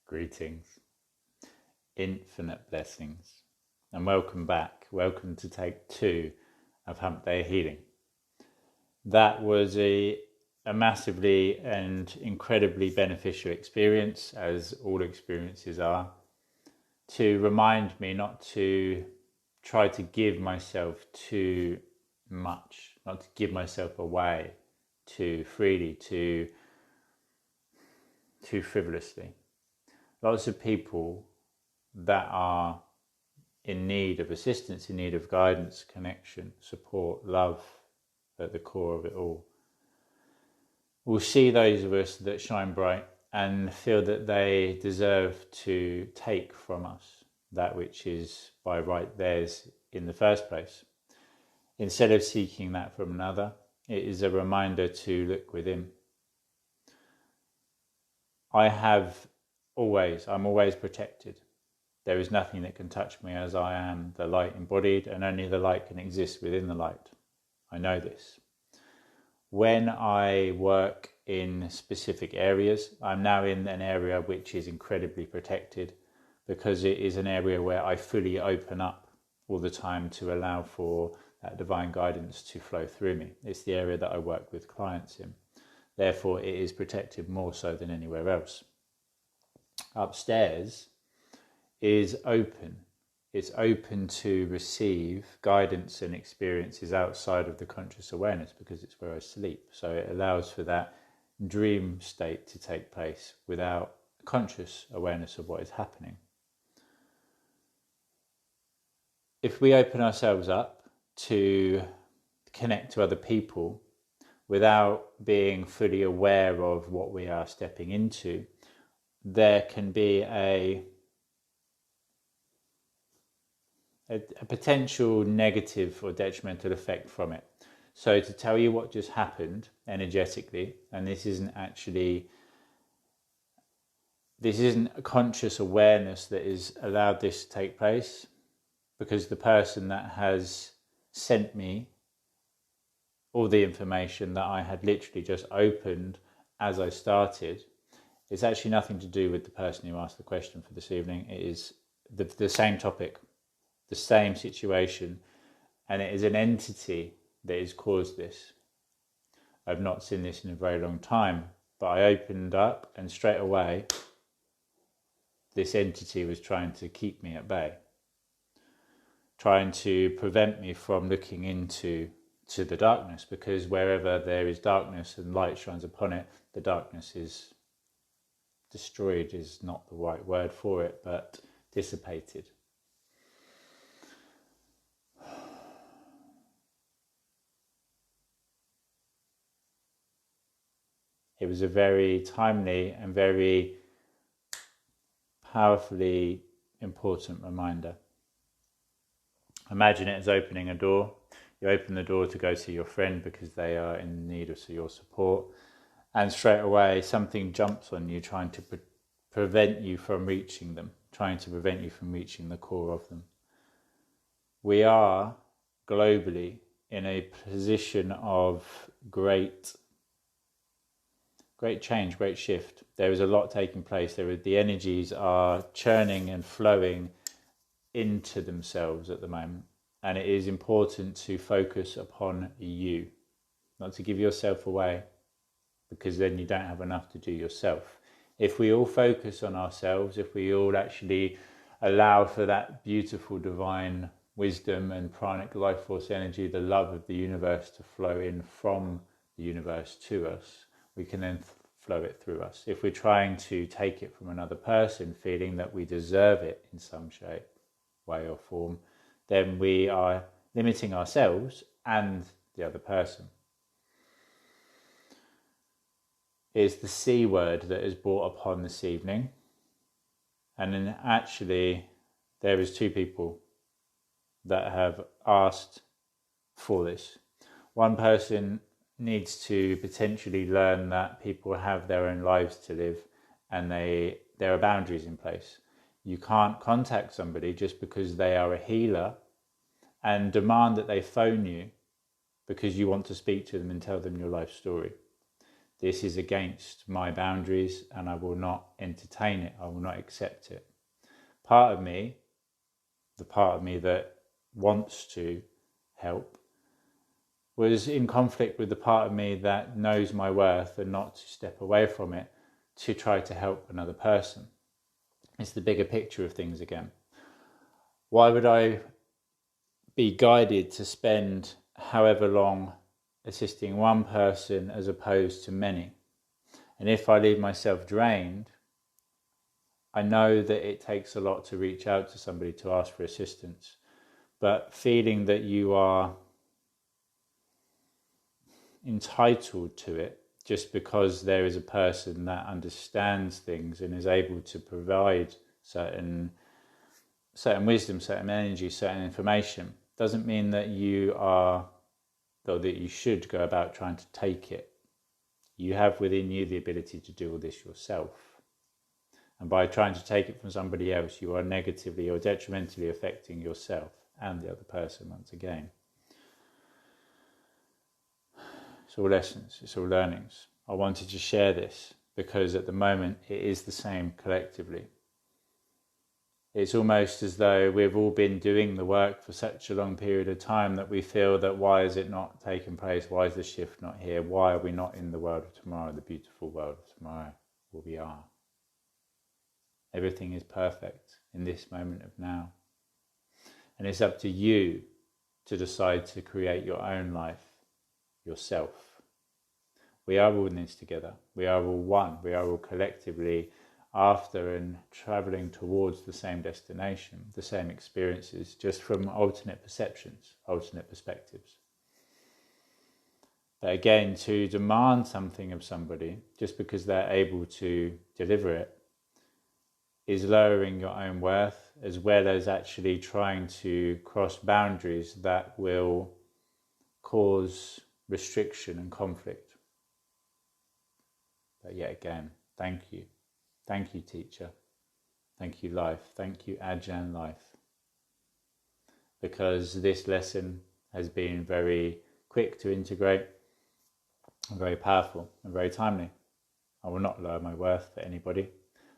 Greetings, infinite blessings, and welcome back. Welcome to take 2 of Hump Day Healing. That was a massively and incredibly beneficial experience, as all experiences are, to remind me not to try to give myself too much, not to give myself away too freely, too frivolously. Lots of people that are in need of assistance, in need of guidance, connection, support, love at the core of it all, will see those of us that shine bright and feel that they deserve to take from us that which is by right theirs in the first place. Instead of seeking that from another, it is a reminder to look within. I'm always protected. There is nothing that can touch me, as I am the light embodied, and only the light can exist within the light. I know this. When I work in specific areas, I'm now in an area which is incredibly protected, because it is an area where I fully open up all the time to allow for that divine guidance to flow through me. It's the area that I work with clients in. Therefore, it is protected more so than anywhere else. Upstairs is open. It's open to receive guidance and experiences outside of the conscious awareness, because it's where I sleep. So it allows for that dream state to take place without conscious awareness of what is happening. If we open ourselves up to connect to other people without being fully aware of what we are stepping into, there can be a potential negative or detrimental effect from it. So to tell you what just happened energetically, and this isn't a conscious awareness that is allowed this to take place, because the person that has sent me all the information that I had literally just opened as I started, it's actually nothing to do with the person who asked the question for this evening. It is the same topic, the same situation, and it is an entity that has caused this. I've not seen this in a very long time, but I opened up and straight away this entity was trying to keep me at bay, trying to prevent me from looking into the darkness, because wherever there is darkness and light shines upon it, the darkness is destroyed, is not the right word for it, but dissipated. It was a very timely and very powerfully important reminder. Imagine it as opening a door. You open the door to go see your friend because they are in need of your support, and straight away something jumps on you, trying to prevent you from reaching them, trying to prevent you from reaching the core of them. We are globally in a position of great change, great shift. There is a lot taking place. The energies are churning and flowing into themselves at the moment. And it is important to focus upon you, not to give yourself away, because then you don't have enough to do yourself. If we all focus on ourselves, if we all actually allow for that beautiful divine wisdom and pranic life force energy, the love of the universe to flow in from the universe to us, we can then flow it through us. If we're trying to take it from another person, feeling that we deserve it in some shape, way or form, then we are limiting ourselves and the other person. It's the C word that is brought upon this evening. And then actually there is 2 people that have asked for this. One person needs to potentially learn that people have their own lives to live, and there are boundaries in place. You can't contact somebody just because they are a healer and demand that they phone you because you want to speak to them and tell them your life story. This is against my boundaries and I will not entertain it. I will not accept it. Part of me, the part of me that wants to help, was in conflict with the part of me that knows my worth and not to step away from it to try to help another person. It's the bigger picture of things again. Why would I be guided to spend however long assisting one person as opposed to many? And if I leave myself drained, I know that it takes a lot to reach out to somebody to ask for assistance. But feeling that you are entitled to it just because there is a person that understands things and is able to provide certain wisdom, certain energy, certain information, doesn't mean that you are, or that you should go about trying to take it. You have within you the ability to do all this yourself. And by trying to take it from somebody else, you are negatively or detrimentally affecting yourself and the other person once again. It's all lessons, it's all learnings. I wanted to share this because at the moment it is the same collectively. It's almost as though we've all been doing the work for such a long period of time that we feel that why is it not taking place? Why is the shift not here? Why are we not in the world of tomorrow, the beautiful world of tomorrow, where we are? Everything is perfect in this moment of now. And it's up to you to decide to create your own life, yourself. We are all in this together. We are all one. We are all collectively after and travelling towards the same destination, the same experiences, just from alternate perceptions, alternate perspectives. But again, to demand something of somebody just because they're able to deliver it is lowering your own worth, as well as actually trying to cross boundaries that will cause restriction and conflict. But yet again, thank you. Thank you, teacher. Thank you, life. Thank you, Ajahn life. Because this lesson has been very quick to integrate, and very powerful and very timely. I will not lower my worth for anybody,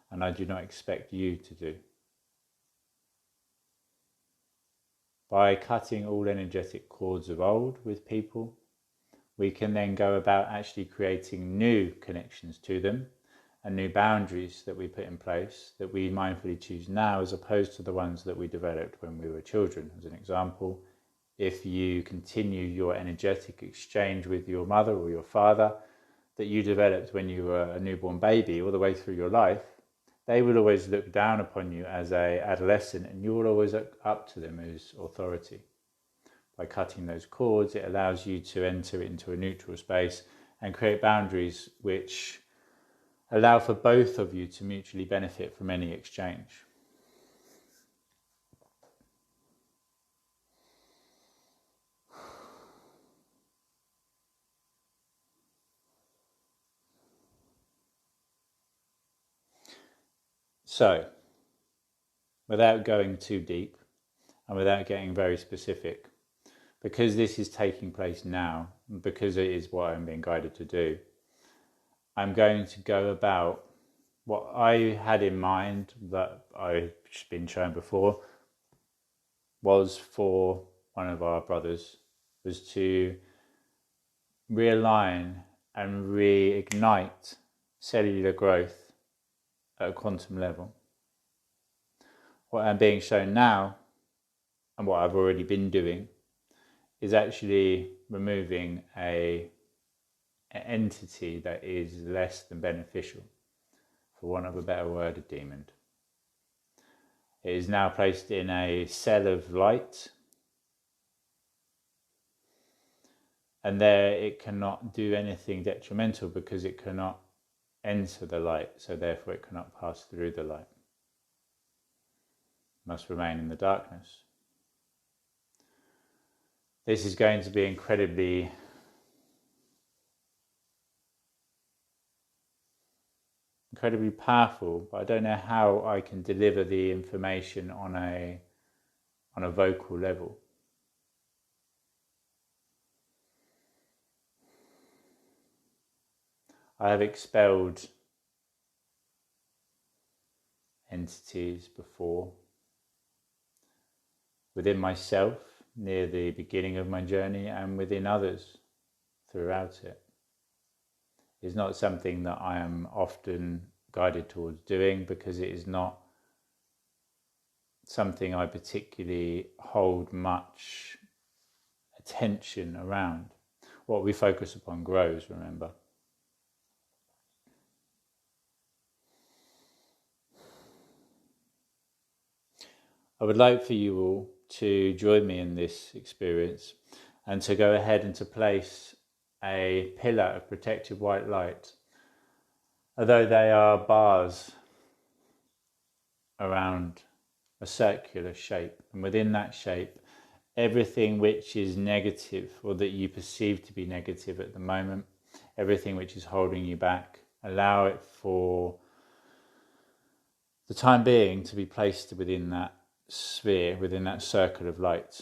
and I do not expect you to do. By cutting all energetic cords of old with people, we can then go about actually creating new connections to them and new boundaries that we put in place that we mindfully choose now, as opposed to the ones that we developed when we were children. As an example, if you continue your energetic exchange with your mother or your father that you developed when you were a newborn baby all the way through your life, they will always look down upon you as an adolescent, and you will always look up to them as authority. By cutting those cords, it allows you to enter into a neutral space and create boundaries which allow for both of you to mutually benefit from any exchange. So, without going too deep and without getting very specific, because this is taking place now, because it is what I'm being guided to do, I'm going to go about what I had in mind that I've been shown before was for one of our brothers, was to realign and reignite cellular growth at a quantum level. What I'm being shown now, and what I've already been doing, is actually removing an entity that is less than beneficial, for want of a better word, a demon. It is now placed in a cell of light, and there it cannot do anything detrimental because it cannot enter the light, so therefore it cannot pass through the light. It must remain in the darkness. This is going to be incredibly powerful, but I don't know how I can deliver the information on a vocal level. I have expelled entities before within myself near the beginning of my journey and within others throughout it. It's not something that I am often guided towards doing because it is not something I particularly hold much attention around. What we focus upon grows, remember. I would like for you all to join me in this experience and to go ahead and to place a pillar of protective white light, although they are bars around a circular shape, and within that shape everything which is negative or that you perceive to be negative at the moment, everything which is holding you back, allow it for the time being to be placed within that sphere, within that circle of light.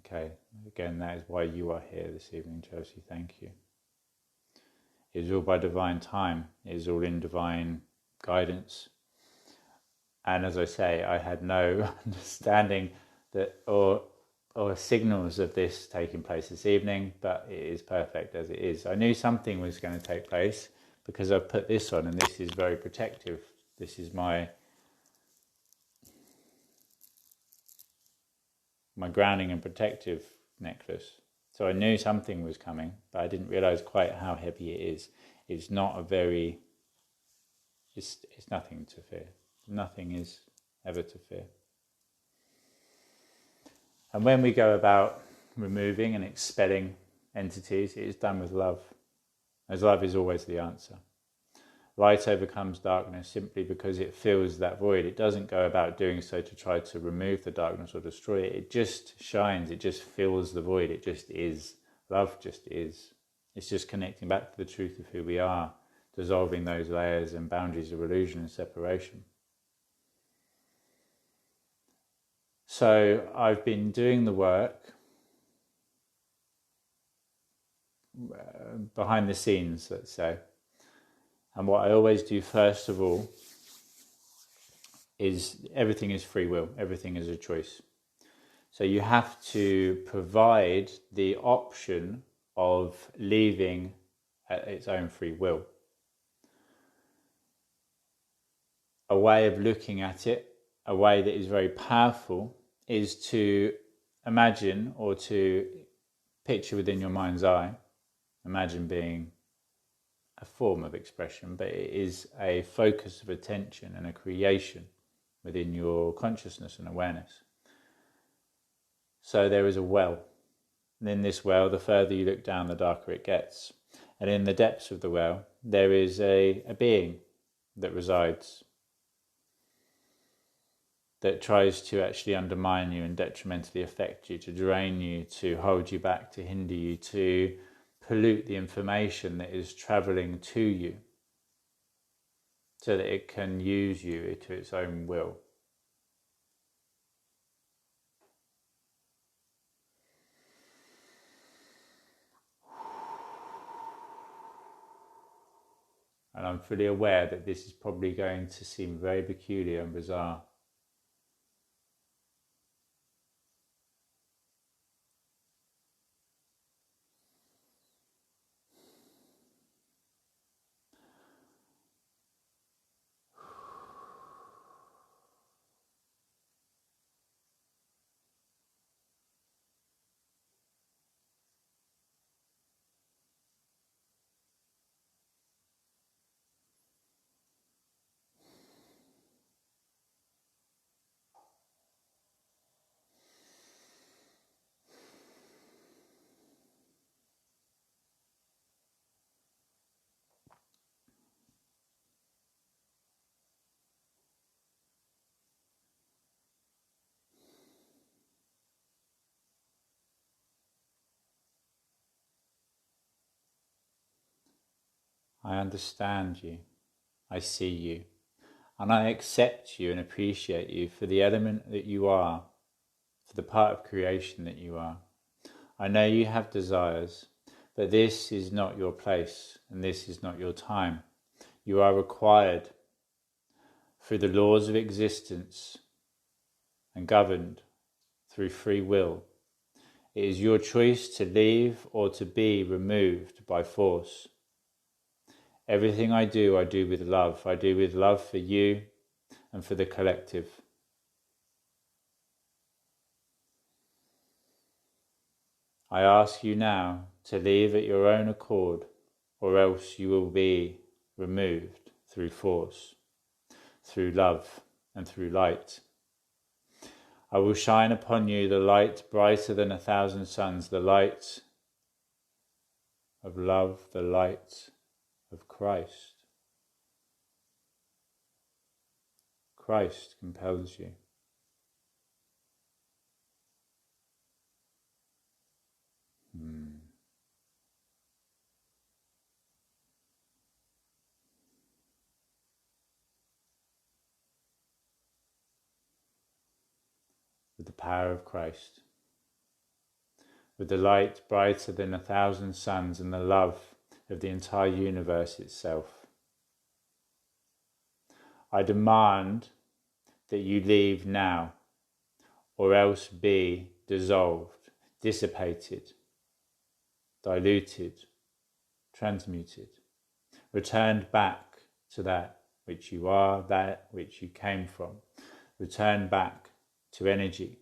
Okay, again, that is why you are here this evening, Chelsea. Thank you. It is all by divine time. It is all in divine guidance. And as I say, I had no understanding that or signals of this taking place this evening, but it is perfect as it is. I knew something was going to take place because I've put this on, and this is very protective. This is my grounding and protective necklace. So I knew something was coming, but I didn't realise quite how heavy it is. It's not a very... It's nothing to fear. Nothing is ever to fear. And when we go about removing and expelling entities, it is done with love, as love is always the answer. Light overcomes darkness simply because it fills that void. It doesn't go about doing so to try to remove the darkness or destroy it. It just shines. It just fills the void. It just is. Love just is. It's just connecting back to the truth of who we are, dissolving those layers and boundaries of illusion and separation. So I've been doing the work behind the scenes, let's say. And what I always do first of all is everything is free will, everything is a choice. So you have to provide the option of leaving at its own free will. A way of looking at it, a way that is very powerful, is to imagine or to picture within your mind's eye, imagine being a form of expression, but it is a focus of attention and a creation within your consciousness and awareness. So there is a well. And in this well, the further you look down, the darker it gets. And in the depths of the well, there is a being that resides, that tries to actually undermine you and detrimentally affect you, to drain you, to hold you back, to hinder you, to pollute the information that is travelling to you so that it can use you to its own will. And I'm fully aware that this is probably going to seem very peculiar and bizarre. I understand you, I see you, and I accept you and appreciate you for the element that you are, for the part of creation that you are. I know you have desires, But this is not your place, and this is not your time. You are required through the laws of existence and governed through free will. It is your choice to leave or to be removed by force. Everything I do with love. I do with love for you and for the collective. I ask you now to leave at your own accord, or else you will be removed through force, through love and through light. I will shine upon you the light brighter than 1,000 suns, the light of love, the light of Christ. Christ compels you. With the power of Christ, with the light brighter than 1,000 suns and the love of the entire universe itself. I demand that you leave now, or else be dissolved, dissipated, diluted, transmuted, returned back to that which you are, that which you came from, returned back to energy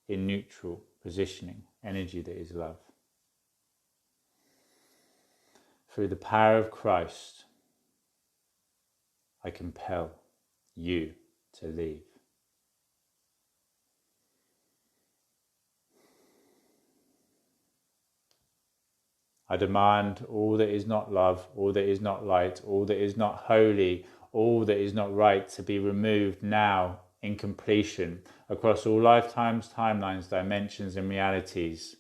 in neutral positioning, energy that is love. Through the power of Christ, I compel you to leave. I demand all that is not love, all that is not light, all that is not holy, all that is not right to be removed now in completion across all lifetimes, timelines, dimensions and realities.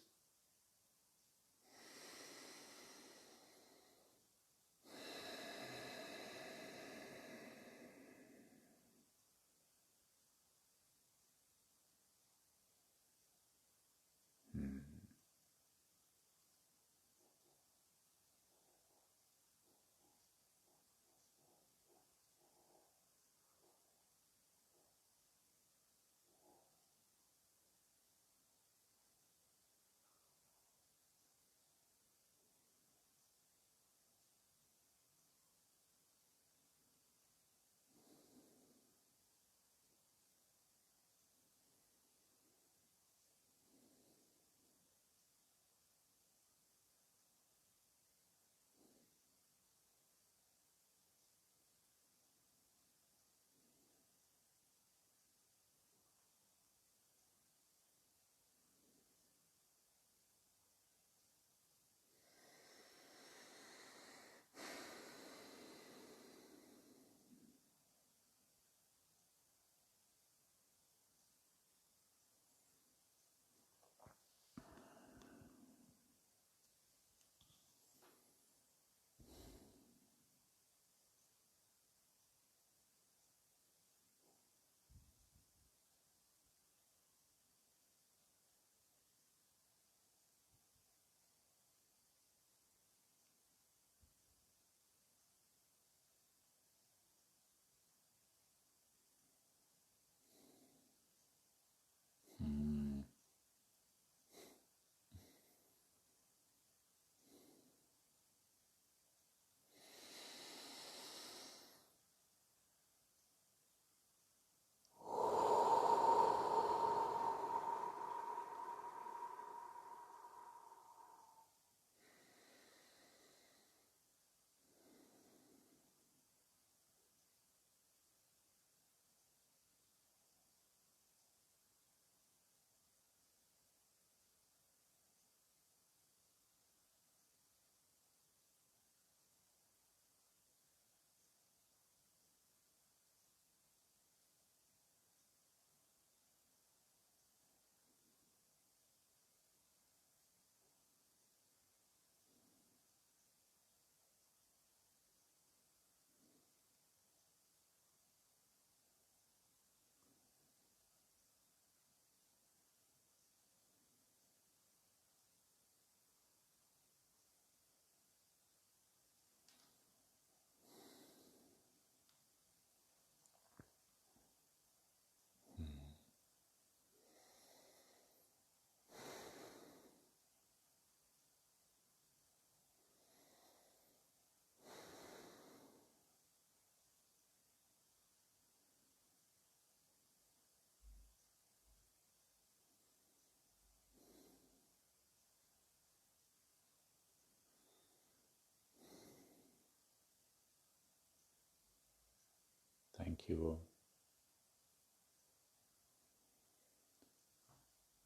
you all.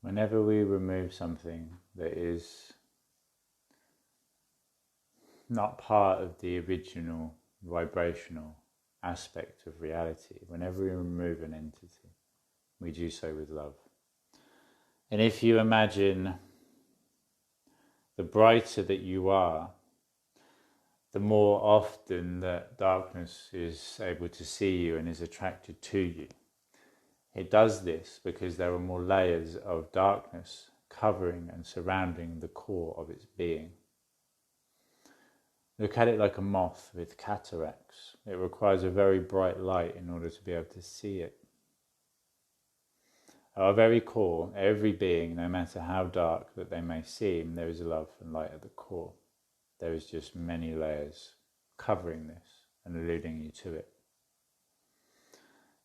Whenever we remove something that is not part of the original vibrational aspect of reality, whenever we remove an entity, we do so with love. And if you imagine the brighter that you are, the more often that darkness is able to see you and is attracted to you. It does this because there are more layers of darkness covering and surrounding the core of its being. Look at it like a moth with cataracts. It requires a very bright light in order to be able to see it. At our very core, every being, no matter how dark that they may seem, there is love and light at the core. There is just many layers covering this and alluding you to it.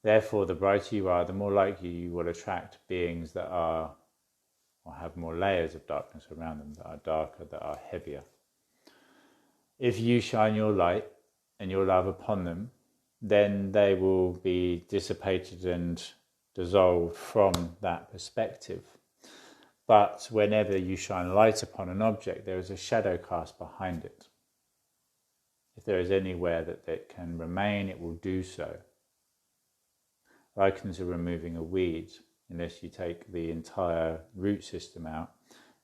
Therefore, the brighter you are, the more likely you will attract beings that are, or have more layers of darkness around them, that are darker, that are heavier. If you shine your light and your love upon them, then they will be dissipated and dissolved from that perspective. But whenever you shine light upon an object, there is a shadow cast behind it. If there is anywhere that it can remain, it will do so. Likened to removing a weed, unless you take the entire root system out,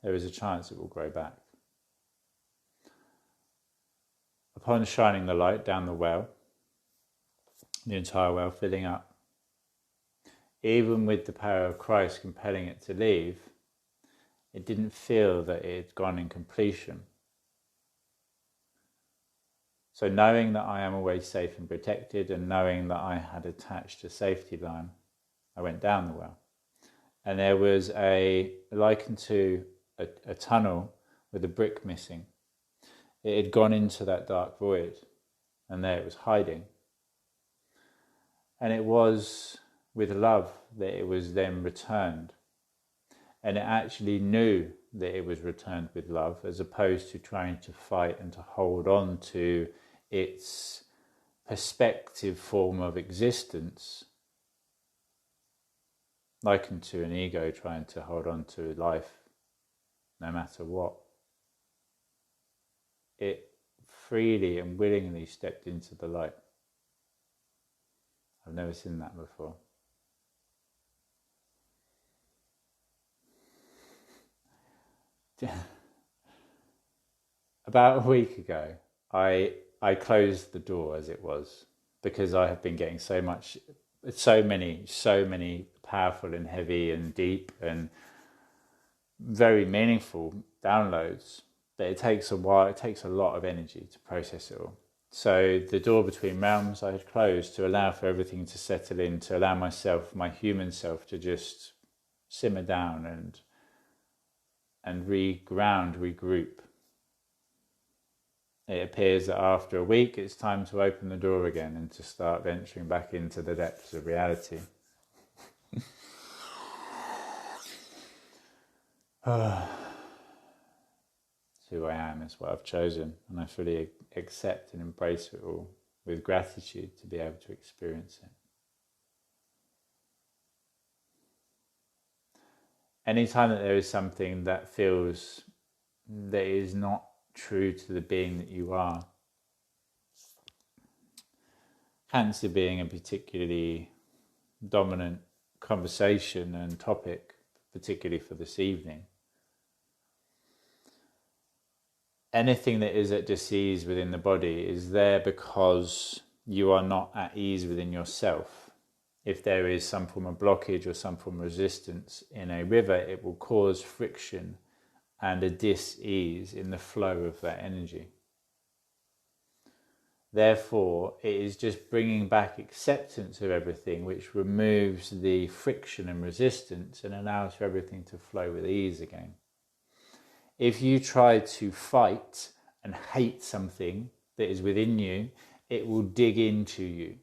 there is a chance it will grow back. Upon shining the light down the well, the entire well filling up, even with the power of Christ compelling it to leave, it didn't feel that it had gone in completion. So knowing that I am always safe and protected, and knowing that I had attached a safety line, I went down the well. And there was likened to a tunnel with a brick missing. It had gone into that dark void, and there it was hiding. And it was with love that it was then returned. And it actually knew that it was returned with love, as opposed to trying to fight and to hold on to its perspective form of existence, likened to an ego trying to hold on to life no matter what. It freely and willingly stepped into the light. I've never seen that before. About a week ago, I closed the door, as it was, because I have been getting so many powerful and heavy and deep and very meaningful downloads that it takes a while. It takes a lot of energy to process it all. So the door between realms I had closed to allow for everything to settle in, to allow myself, my human self, to just simmer down and regroup. It appears that after a week it's time to open the door again and to start venturing back into the depths of reality. It's who I am, it's what I've chosen, and I fully accept and embrace it all with gratitude to be able to experience it. Anytime that there is something that feels that is not true to the being that you are, Cancer being a particularly dominant conversation and topic, particularly for this evening, anything that is at disease within the body is there because you are not at ease within yourself. If there is some form of blockage or some form of resistance in a river, it will cause friction and a dis-ease in the flow of that energy. Therefore, it is just bringing back acceptance of everything, which removes the friction and resistance and allows for everything to flow with ease again. If you try to fight and hate something that is within you, it will dig into you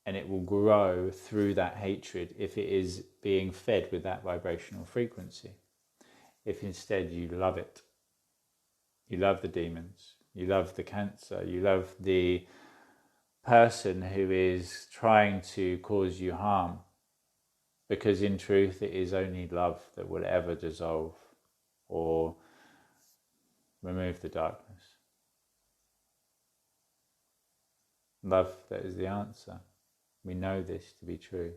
and it will grow through that hatred if it is being fed with that vibrational frequency. If instead you love it, you love the demons, you love the cancer, you love the person who is trying to cause you harm, because in truth it is only love that will ever dissolve or remove the darkness. Love, that is the answer. We know this to be true.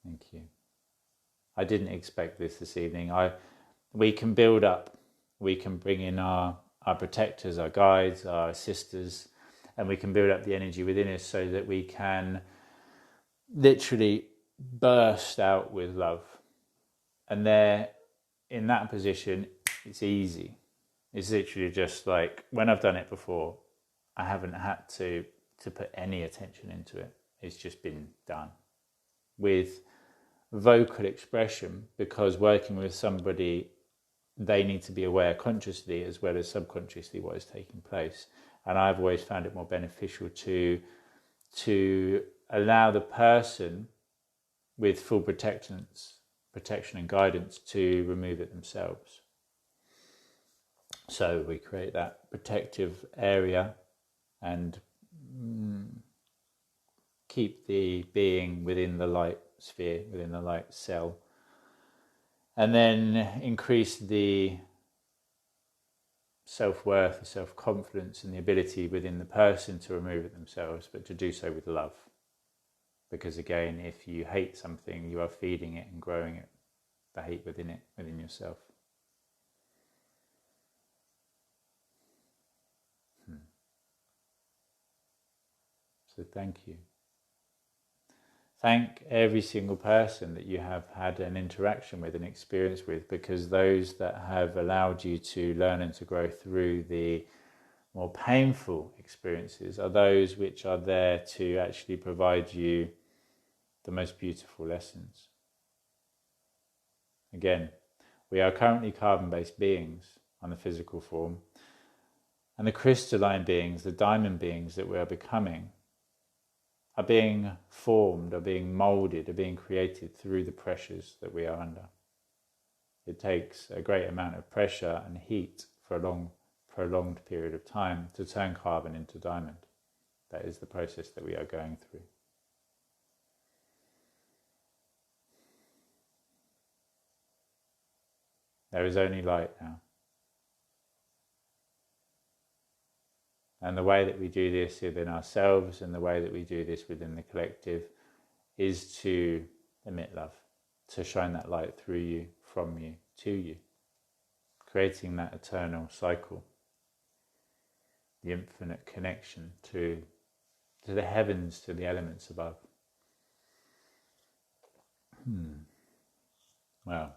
Thank you. I didn't expect this evening. We can build up. We can bring in our protectors, our guides, our assisters, and we can build up the energy within us so that we can literally burst out with love. And there, in that position, it's easy. It's literally just like, when I've done it before, I haven't had to put any attention into it. It's just been done. With vocal expression, because working with somebody, they need to be aware consciously as well as subconsciously what is taking place. And I've always found it more beneficial to allow the person with full protection and guidance to remove it themselves. So we create that protective area and keep the being within the light sphere, within the light cell, and then increase the self-worth, the self-confidence and the ability within the person to remove it themselves, but to do so with love. Because again, if you hate something, you are feeding it and growing it, the hate within yourself. So thank you. Thank every single person that you have had an interaction with, an experience with, because those that have allowed you to learn and to grow through the more painful experiences are those which are there to actually provide you the most beautiful lessons. Again, we are currently carbon-based beings on the physical form, and the crystalline beings, the diamond beings that we are becoming, are being formed, are being moulded, are being created through the pressures that we are under. It takes a great amount of pressure and heat for a long, prolonged period of time to turn carbon into diamond. That is the process that we are going through. There is only light now. And the way that we do this within ourselves and the way that we do this within the collective is to emit love, to shine that light through you, from you, to you, creating that eternal cycle, the infinite connection to the heavens, to the elements above. Well,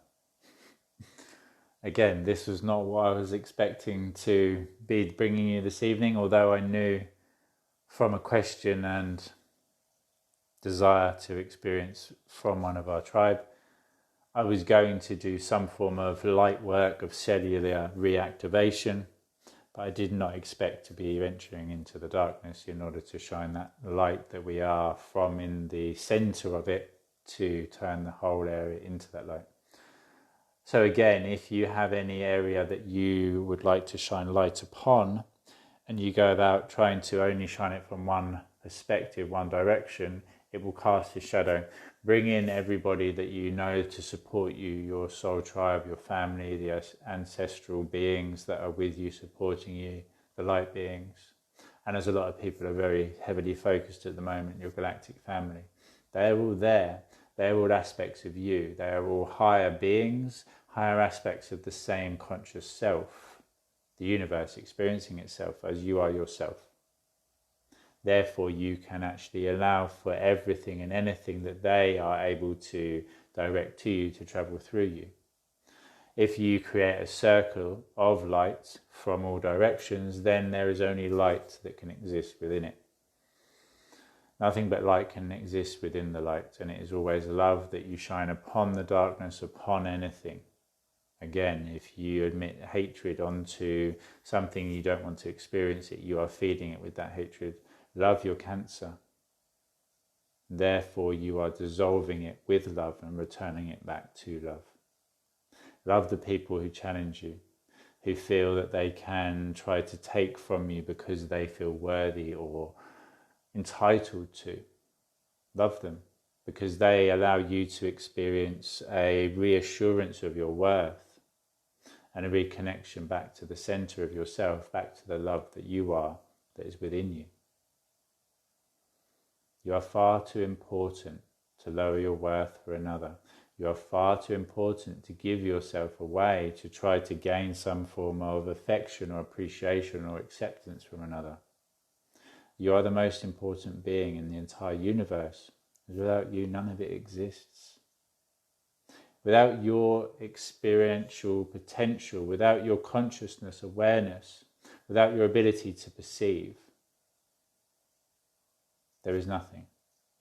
again, this was not what I was expecting to be bringing you this evening, although I knew from a question and desire to experience from one of our tribe, I was going to do some form of light work of cellular reactivation, but I did not expect to be venturing into the darkness in order to shine that light that we are from in the center of it to turn the whole area into that light. So again, if you have any area that you would like to shine light upon, and you go about trying to only shine it from one perspective, one direction, it will cast a shadow. Bring in everybody that you know to support you, your soul tribe, your family, the ancestral beings that are with you, supporting you, the light beings. And as a lot of people are very heavily focused at the moment, your galactic family. They're all there. They're all aspects of you. They are all higher beings, higher aspects of the same conscious self, the universe experiencing itself as you are yourself. Therefore, you can actually allow for everything and anything that they are able to direct to you to travel through you. If you create a circle of light from all directions, then there is only light that can exist within it. Nothing but light can exist within the light, and it is always love that you shine upon the darkness, upon anything. Again, if you admit hatred onto something you don't want to experience it, you are feeding it with that hatred. Love your cancer. Therefore, you are dissolving it with love and returning it back to love. Love the people who challenge you. who feel that they can try to take from you because they feel worthy or entitled to. Love them, because they allow you to experience a reassurance of your worth and a reconnection back to the center of yourself, back to the love that you are, that is within you. You are far too important to lower your worth for another. You are far too important to give yourself away to try to gain some form of affection or appreciation or acceptance from another. You are the most important being in the entire universe. Without you, none of it exists. Without your experiential potential, without your consciousness, awareness, without your ability to perceive, there is nothing.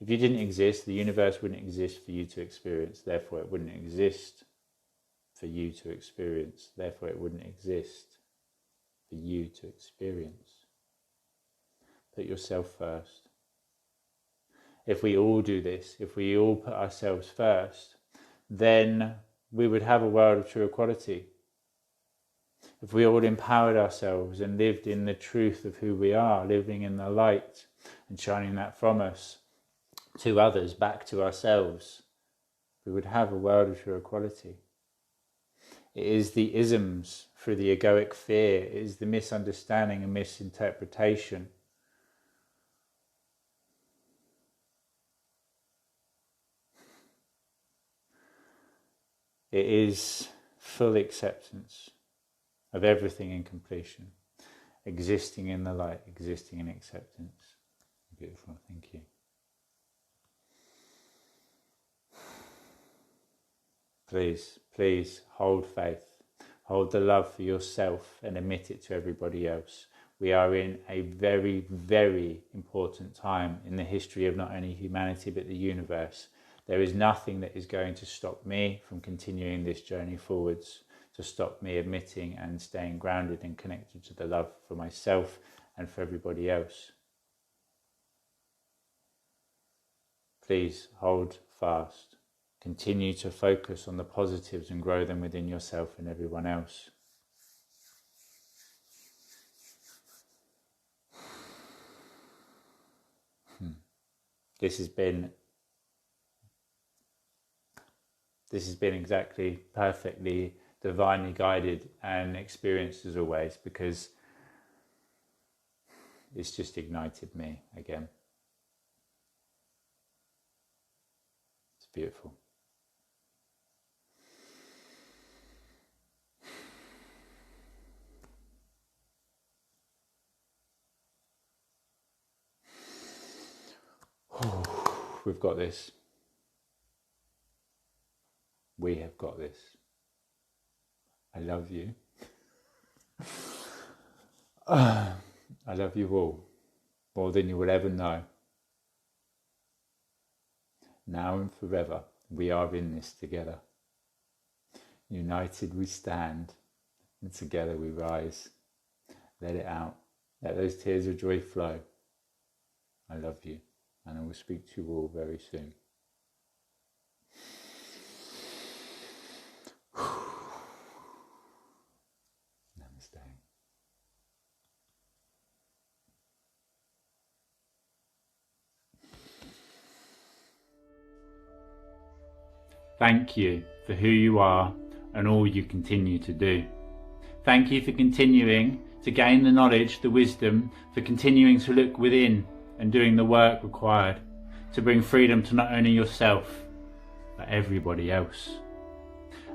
If you didn't exist, the universe wouldn't exist for you to experience. Therefore, it wouldn't exist for you to experience. Therefore, it wouldn't exist for you to experience. Put yourself first. If we all do this, if we all put ourselves first, then we would have a world of true equality. If we all empowered ourselves and lived in the truth of who we are, living in the light and shining that from us to others, back to ourselves, we would have a world of true equality. It is the isms through the egoic fear, it is the misunderstanding and misinterpretation. It is full acceptance of everything in completion, existing in the light, existing in acceptance. Beautiful, thank you. Please, please hold faith, hold the love for yourself and emit it to everybody else. We are in a very, very important time in the history of not only humanity but the universe. There is nothing that is going to stop me from continuing this journey forwards, to stop me admitting and staying grounded and connected to the love for myself and for everybody else. Please hold fast. Continue to focus on the positives and grow them within yourself and everyone else. This has been exactly, perfectly, divinely guided and experienced as always, because it's just ignited me again. It's beautiful. We've got this. We have got this. I love you. I love you all, more than you will ever know. Now and forever, we are in this together. United we stand, and together we rise. Let it out. Let those tears of joy flow. I love you, and I will speak to you all very soon. Namaste. Thank you for who you are and all you continue to do. Thank you for continuing to gain the knowledge, the wisdom, for continuing to look within and doing the work required to bring freedom to not only yourself, but everybody else.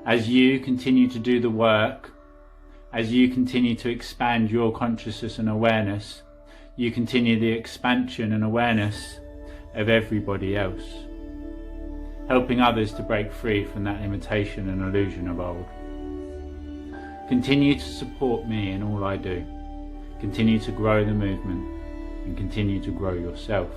As you continue to do the work, as you continue to expand your consciousness and awareness, you continue the expansion and awareness of everybody else, helping others to break free from that limitation and illusion of old. Continue to support me in all I do. Continue to grow the movement and continue to grow yourself.